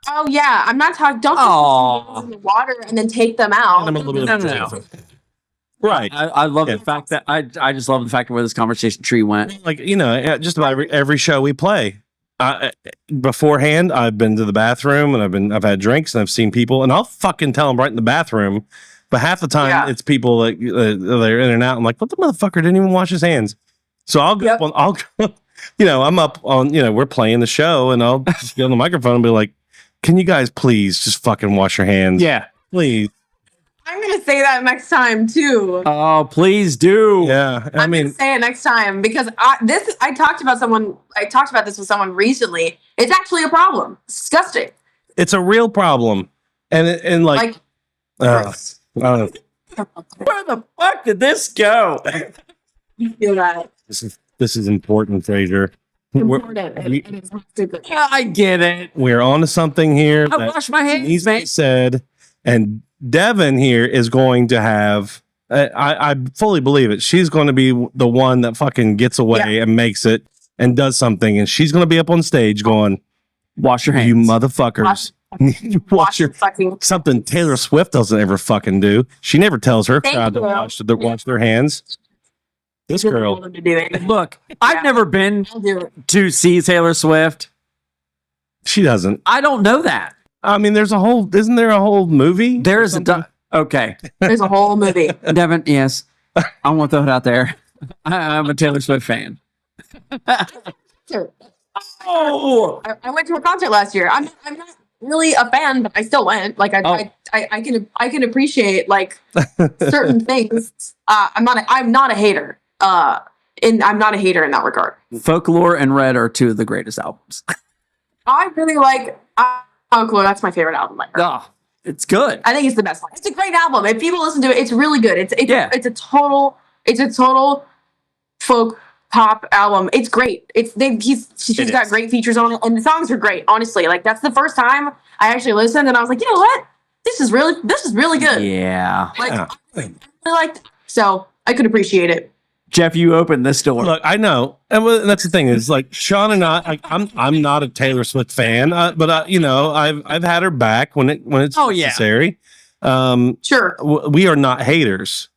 Oh yeah, I'm not talking. Don't just in the water and then take them out. No. Right. I love the fact that I just love the fact of where this conversation tree went. Like, just about every show we play. Beforehand, I've been to the bathroom and I've had drinks and I've seen people, and I'll fucking tell them right in the bathroom. But half the time it's people that they're in and out. I'm like, what the motherfucker didn't even wash his hands? So I'll go up on, I'm up on, we're playing the show, and I'll just get on the microphone and be like, can you guys please just fucking wash your hands? Yeah. Please. I'm going to say that next time too. Oh, please do. Yeah. I'm going to say it next time, because I talked about this with someone recently. It's actually a problem. It's disgusting. It's a real problem. And like I don't know. Where the fuck did this go? You feel that. This is important, Fraser. Important. I get it. We're on to something here. I wash my hands, needs to be said, and Devon here is going to have. I fully believe it. She's going to be the one that fucking gets away and makes it and does something, and she's going to be up on stage going, "Wash your hands, you motherfuckers." Wash your fucking something Taylor Swift doesn't ever fucking do. She never tells her crowd to wash their hands. This girl. Look, I've never been to see Taylor Swift. She doesn't. I don't know that. I mean, isn't there a whole movie? There's okay. There's a whole movie. Devon, yes. I want to throw it out there. I'm a Taylor Swift fan. I went to a concert last year. I'm not really a fan, but I still went. Like I can appreciate like certain things. I'm not a hater. And I'm not a hater in that regard. Folklore and Red are two of the greatest albums. I really like Folklore. That's my favorite album. Like, Oh, it's good. I think it's the best one. It's a great album. If people listen to it, it's really good. It's a total folk pop album. It's great. She's got great features on it, and the songs are great. Honestly, like that's the first time I actually listened, and I was like, you know what? This is really good. Yeah. Like I really liked it. So I could appreciate it. Jeff, you opened this door. Look, I know, and that's the thing is like Sean and I'm not a Taylor Swift fan, but I've had her back when it's necessary. Sure, we are not haters.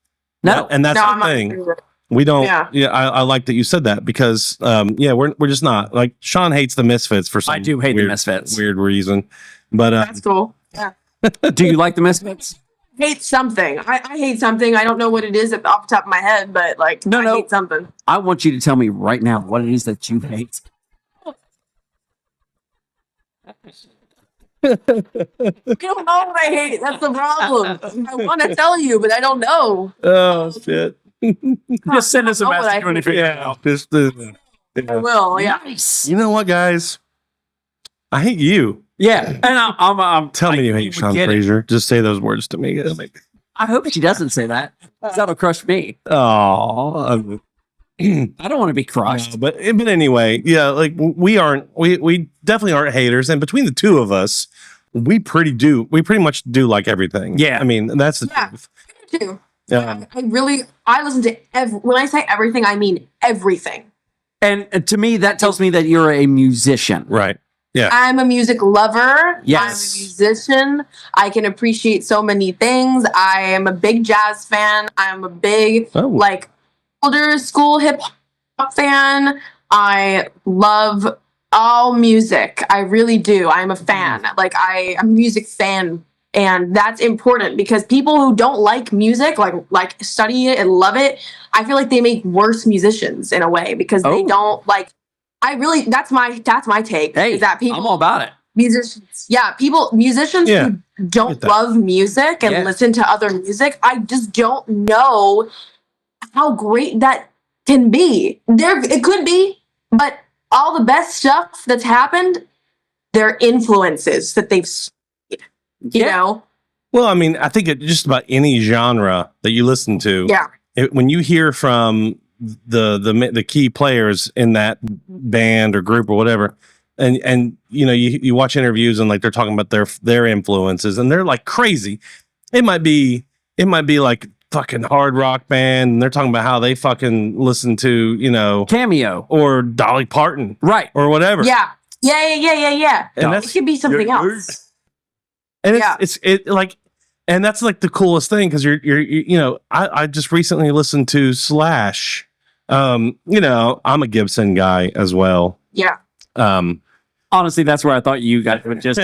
No, and that's the thing. We don't. Yeah, I like that you said that because we're just not like Sean hates the Misfits for some. I do hate the Misfits, weird reason, but that's cool. Yeah. Do you like the Misfits? Hate something. I hate something. I don't know what it is off the top of my head, but like I hate something. I want you to tell me right now what it is that you hate. I don't know what I hate. That's the problem. I want to tell you, but I don't know. Oh shit! Just send us a message when you figure it out. I will. Yeah. Nice. You know what, guys? I hate you. Yeah, and I'm tell me you hate Sean Fraser. Just say those words to me. I hope she doesn't say that. That'll crush me. Oh, I don't want to be crushed. No, but anyway, yeah, like we definitely aren't haters, and between the two of us, we pretty much do like everything. Yeah, I mean that's the truth. I do. I listen to when I say everything, I mean everything. And to me, that tells me that you're a musician, right? Yeah, I'm a music lover. Yes. I'm a musician. I can appreciate so many things. I am a big jazz fan. I'm a big older school hip hop fan. I love all music. I really do. I'm a fan. Like I'm a music fan, and that's important because people who don't like music, like study it and love it, I feel like they make worse musicians in a way because they don't like. That's my take. Hey, is that people? I'm all about it. Musicians who don't love music and listen to other music, I just don't know how great that can be. It could be, but all the best stuff that's happened, they're influences that they've studied, you know? Well, I mean, I think just about any genre that you listen to, when you hear from the key players in that band or group or whatever, and you watch interviews and like they're talking about their influences and they're like crazy. It might be like fucking hard rock band and they're talking about how they fucking listen to Cameo or Dolly Parton, right, or whatever. Yeah. And it could be something else. And and that's like the coolest thing because I just recently listened to Slash. I'm a Gibson guy as well. Yeah. Honestly, that's where I thought you guys would just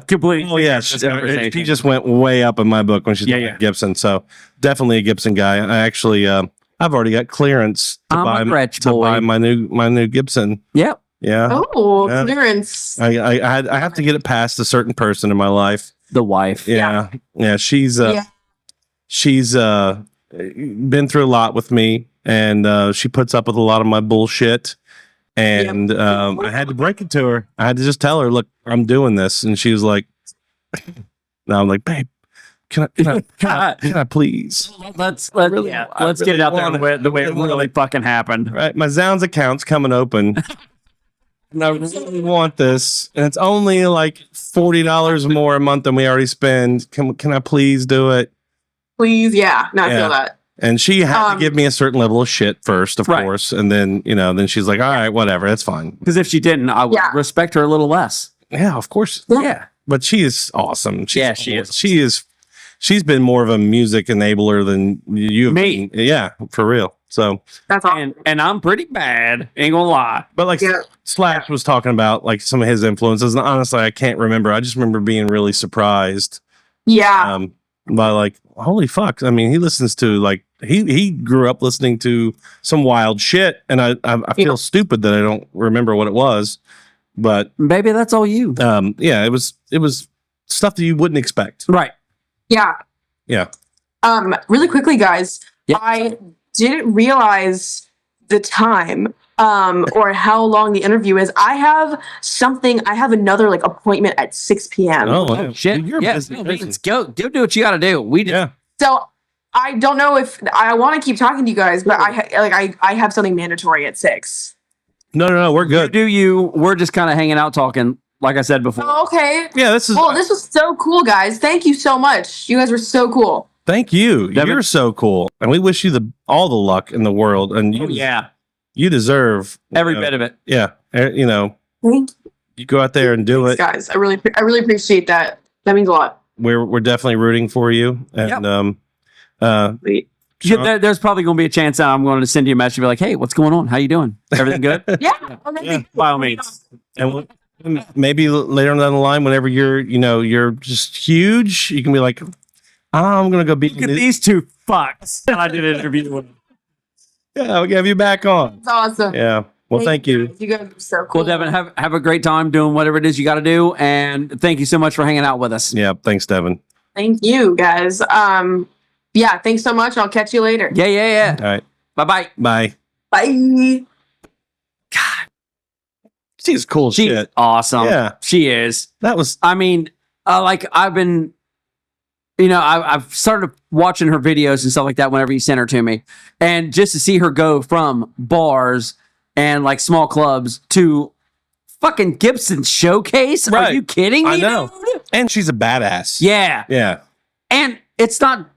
completely. Oh yeah, she just went way up in my book when she's Gibson. So definitely a Gibson guy. I actually, I've already got clearance to buy my new Gibson. Yep. Yeah. Oh, clearance. I have to get it past a certain person in my life. The wife. Yeah. She's been through a lot with me. And she puts up with a lot of my bullshit. And I had to break it to her. I had to just tell her, look, I'm doing this. And she was like, no, I'm like, babe, can I please? Let's get it out there the way it really fucking happened. Right. My Zounds account's coming open. And I really want this. And it's only like $40 more a month than we already spend. Can I please do it? Please. Yeah. No, I feel that. And she had to give me a certain level of shit first, of course. And then, then she's like, all right, whatever. That's fine. Because if she didn't, I would respect her a little less. Yeah, of course. Yeah. But she is awesome. She is. She's been more of a music enabler than you have me. Been. Yeah, for real. So that's awesome. And I'm pretty bad. Ain't gonna lie. But like Slash was talking about like some of his influences. And honestly, I can't remember. I just remember being really surprised. Yeah. By like, holy fuck. I mean, he listens to like he grew up listening to some wild shit. And I feel stupid that I don't remember what it was. but maybe that's all you. yeah, it was stuff that you wouldn't expect. Right. Yeah. Yeah. Really quickly, guys, Yep. I didn't realize the time or how long the interview is. I have another like appointment at 6 p.m. Oh, Shit. You're a yeah. busy person. Let's go do what you got to do. We just, Yeah. So I don't know if I want to keep talking to you guys, but I have something mandatory at 6. No, we're good. do you. We're just kind of hanging out talking, like I said before. Oh, okay. Yeah, this is. Well, this was so cool, guys. Thank you so much. You guys were so cool. Thank you. Devin? You're so cool, and we wish you all the luck in the world. And you, you deserve Every bit of it. Yeah, you know, Thank you go out there and do Thanks, it. guys. I really appreciate that. That means a lot. We're definitely rooting for you, and Sweet. Yeah, there's probably going to be a chance that I'm going to send you a message and be like, hey, what's going on? How you doing? Everything good? Yeah. Okay. Yeah. By all means. and maybe later down the line, whenever you're just huge, you can be like, I'm gonna go beat Look at these two fucks that I did an interview with. Yeah, I'll have you back on. That's awesome. Yeah. Well, thank you. You guys are so cool. Well, Devin, have a great time doing whatever it is you got to do. And thank you so much for hanging out with us. Yeah. Thanks, Devin. Thank you, guys. Yeah, thanks so much. I'll catch you later. Yeah. All right. Bye-bye. Bye. Bye. God, She's cool she's shit. awesome. Yeah. She is. That was. I mean, like I've been, I've started watching her videos and stuff like that whenever you send her to me. And just to see her go from bars and like small clubs to fucking Gibson Showcase. Are Right. you kidding me? I know. Dude? And she's a badass. Yeah. Yeah. And it's not,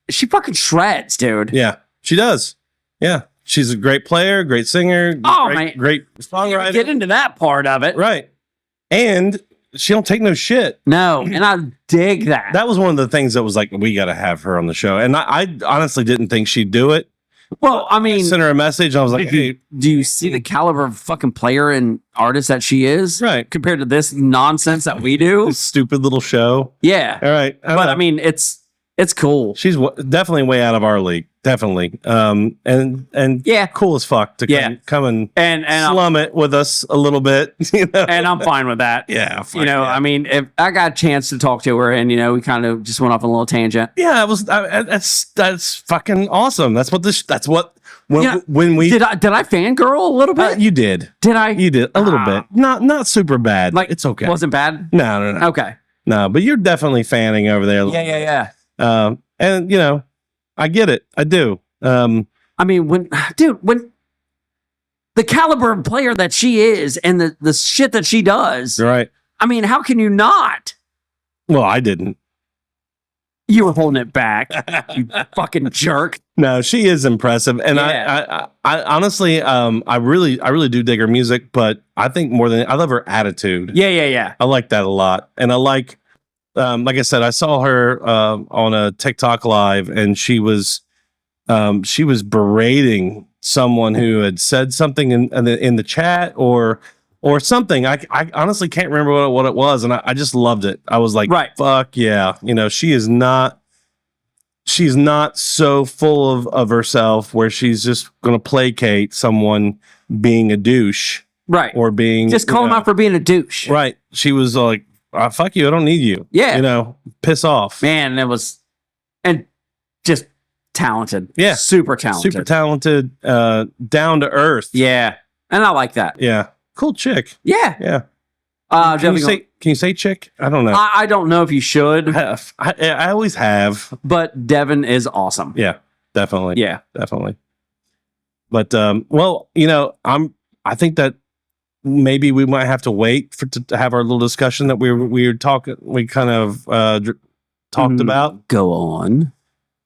she fucking shreds, dude. Yeah. She does. Yeah. She's a great player, great singer. Oh, great, man. great songwriter. Get into that part of it. Right. And she don't take no shit. No. And I dig that. That was one of the things that was like, we got to have her on the show. And I honestly didn't think she'd do it. Well, I I mean, sent her a message. I was like, hey, do you see the caliber of fucking player and artist that she is? Right. Compared to this nonsense that we do? this stupid little show. Yeah. All right. But I mean, it's cool. she's definitely way out of our league. Definitely. And Yeah. cool as fuck to Yeah. come and And slum it with us a little bit. You know? and I'm fine with that. Yeah. fuck You know, yeah. I mean, if I got a chance to talk to her and, we kind of just went off on a little tangent. Yeah, it was. That's fucking awesome. That's what when Yeah. when we Did I fangirl a little bit? you did Did I? you did a little Ah. bit. Not super bad. Like, it's okay. Wasn't bad? No. Okay. No, but you're definitely fanning over there. Yeah. And I get it. I do. I mean, when the caliber of player that she is and the shit that she does, Right. I mean, how can you not? Well, I didn't. You were holding it back, you fucking jerk. No, she is impressive, and Yeah. I honestly, I really do dig her music, but I think more than I love her attitude. Yeah. I like that a lot, and I like I said, I saw her on a TikTok live, and she was berating someone who had said something in the chat or something. I honestly can't remember what it was, and I just loved it. I was like, Right. fuck yeah, she's not so full of herself where she's just gonna placate someone being a douche Right. or being Just call him out for being a douche. right. She was like, fuck you, I don't need you. Yeah. Piss off. Man, it was, and just talented. Yeah. Super talented. Super talented, down to earth. Yeah. And I like that. Yeah. Cool chick. Yeah. Yeah. Can you say chick? I don't know. I don't know if you should, I always have. but Devin is awesome. Yeah, definitely. Yeah. Definitely. But well, I think that maybe we might have to wait to have our little discussion that we kind of talked about Go on.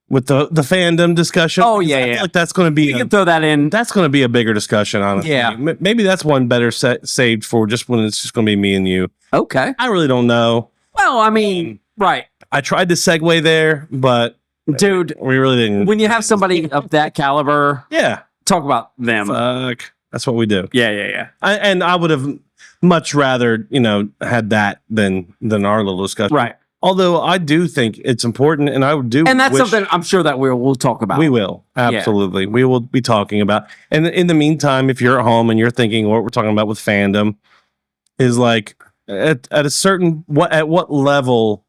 with the fandom discussion. Oh, yeah, I feel yeah. like that's going to be You can throw that in. that's going to be a bigger discussion, honestly. Yeah. Maybe that's one better saved for just when it's just going to be me and you. Okay. I really don't know. Well, I mean, right. I tried to segue there, but Dude, we really didn't. when you have somebody of that caliber, Yeah. talk about them. Fuck. That's what we do. Yeah. And I would have much rather, had that than our little discussion. Right. Although I do think it's important, and I do. And that's wish something I'm sure that we'll talk about. we will absolutely. We will be talking about. And in the meantime, if you're at home and you're thinking what we're talking about with fandom, is like at a certain at what level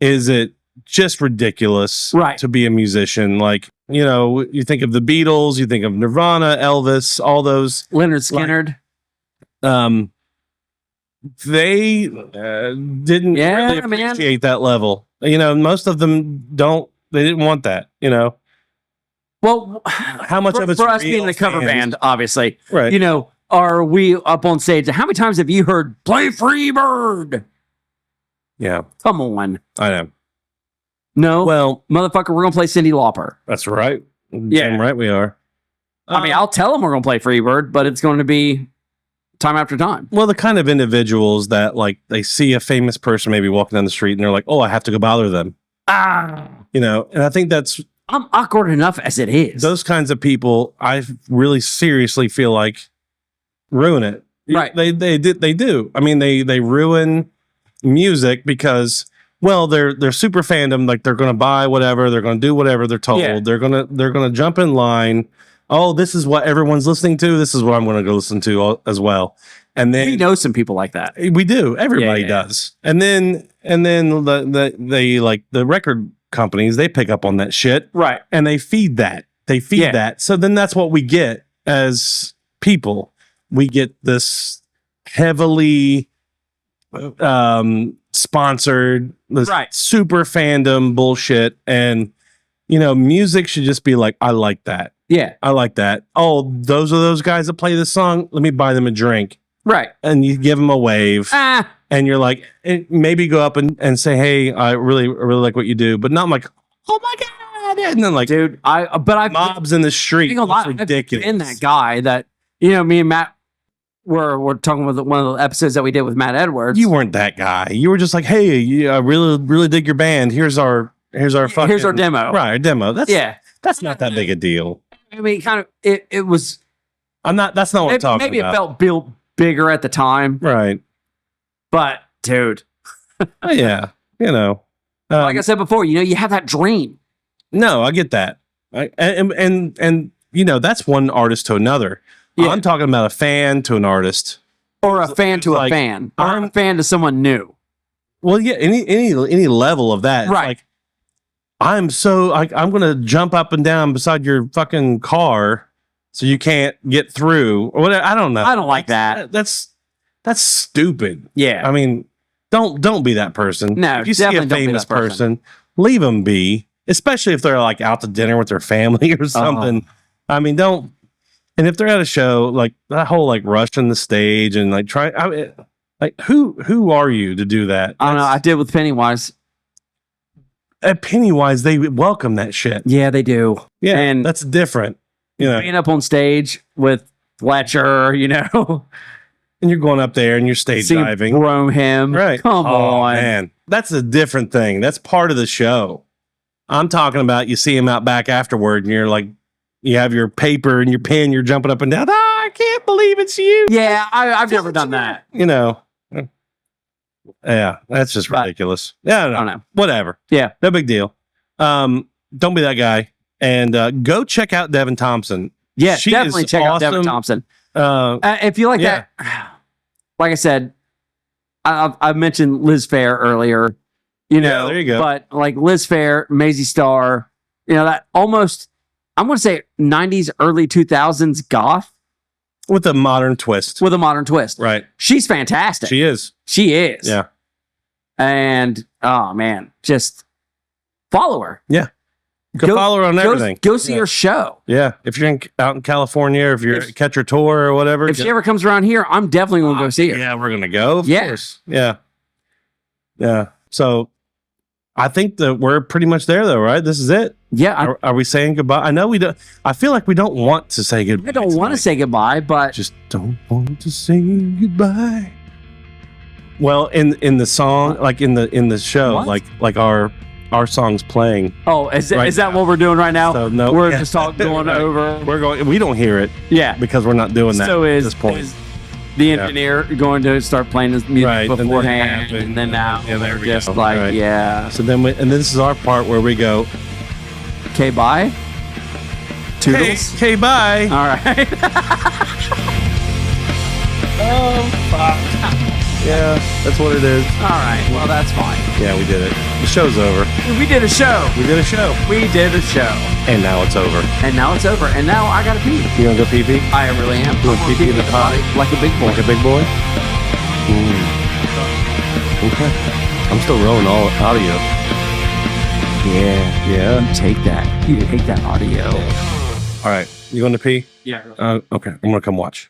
is it just ridiculous Right. to be a musician? Like, you know, you think of the Beatles, you think of Nirvana, Elvis, all those. Leonard Skinner. They didn't really appreciate that level. You know, most of them don't. They didn't want that. You know. Well, how much of it's for us being the cover band, obviously, right? You know, are we up on stage? How many times have you heard "Play Free Bird"? Yeah, come on. I know. No, well, motherfucker, we're gonna play Cyndi Lauper. That's right. Yeah, damn right we are. I mean, I'll tell them we're gonna play Free Bird, but it's going to be time after time. Well, the kind of individuals that like they see a famous person maybe walking down the street and they're like, "Oh, I have to go bother them." You know, and I think I'm awkward enough as it is. Those kinds of people, I really seriously feel like ruin it. Right? They do. I mean, they ruin music because, well, they're super fandom. Like they're going to buy whatever, they're going to do whatever they're told. Yeah. They're gonna jump in line. Oh, this is what everyone's listening to. This is what I'm going to go listen to as well. And then we know some people like that. We do. Everybody does. And then they like the record companies, they pick up on that shit. Right. And they feed that. that. So then that's what we get as people. We get this heavily sponsored, this super fandom bullshit. And, you know, music should just be like, I like that. Yeah. I like that. Oh, those are those guys that play this song. Let me buy them a drink. Right. And you give them a wave. And you're like, maybe go up and say, hey, I really like what you do. But not like, oh my God. And then like, dude, mobs in the street. It's ridiculous. I've been that guy that, you know, me and Matt we're talking with one of the episodes that we did with Matt Edwards. You weren't that guy. You were just like, hey, I really dig your band. Here's our demo. Right, our demo. That's not that big a deal. I mean, kind of, it was. That's not what I'm talking about. Maybe it felt built bigger at the time. Right. But, dude. Yeah. You know. Like I said before, you know, you have that dream. No, I get that. And you know, that's one artist to another. Yeah. I'm talking about a fan to an artont. Or a fan to a fan. Or a fan to someone new. Well, yeah, any level of that. Right. Like, I'm going to jump up and down beside your fucking car so you can't get through. Or whatever. I don't know. I don't like that. That's stupid. Yeah. I mean, don't be that person. No, if you see a famous person, leave them be. Especially if they're like out to dinner with their family or something. I mean, don't. And if they're at a show, like that whole like rushing the stage and like who are you to do that? I don't know. I did with Pennywise. At Pennywise, they welcome that shit. Yeah, they do. Yeah, and that's different. You know, being up on stage with Fletcher, you know, and you're going up there and you're stage diving, roam him. Right? Come on, man, that's a different thing. That's part of the show. I'm talking about you see him out back afterward, and you're like, you have your paper and your pen, you're jumping up and down. I can't believe it's you. Yeah, I've never done that. You know. Yeah, that's just ridiculous. Yeah, I don't know. Whatever. Yeah, no big deal. Don't be that guy. And go check out Devon Thompson. Yeah, definitely check out Devon Thompson. If you like that, like I said, I mentioned Liz Phair earlier. You know, there you go. But like Liz Phair, Maisie Starr, you know, that almost, I'm going to say 90s, early 2000s goth. With a modern twist. Right. She's fantastic. She is. Yeah. And, oh, man, just follow her. Yeah. Go follow her on everything. Go see her show. Yeah. If you're out in California, or if you're catch her tour or whatever. If she ever comes around here, I'm definitely going to go see her. Yeah, we're going to go. Of course. Yeah. Yeah. So I think that we're pretty much there, though, right? This is it. Yeah. Are we saying goodbye? I know we don't. I feel like we don't want to say goodbye. I don't want to say goodbye, but just don't want to say goodbye. Well, in the song, like in the show, like our song's playing. Oh, is that what we're doing right now? So, no, we're just going over. We don't hear it. Yeah, because we're not doing that. So at this point. Is the engineer going to start playing his music beforehand, and then now there we just go. like yeah. So then this is our part where we go. Okay, bye. Toodles. Okay, bye. All right. Fuck. Yeah, that's what it is. All right. Well, that's fine. Yeah, we did it. The show's over. We did a show. We did a show. We did a show. And now it's over. And now it's over. And now I gotta pee. You gonna go pee pee? I really am. You wanna pee pee in the potty? Like a big boy. Like a big boy? Okay. I'm still rolling all audio. Yeah. Take that. You take that audio. All right. You going to pee? Yeah. Okay. I'm gonna come watch.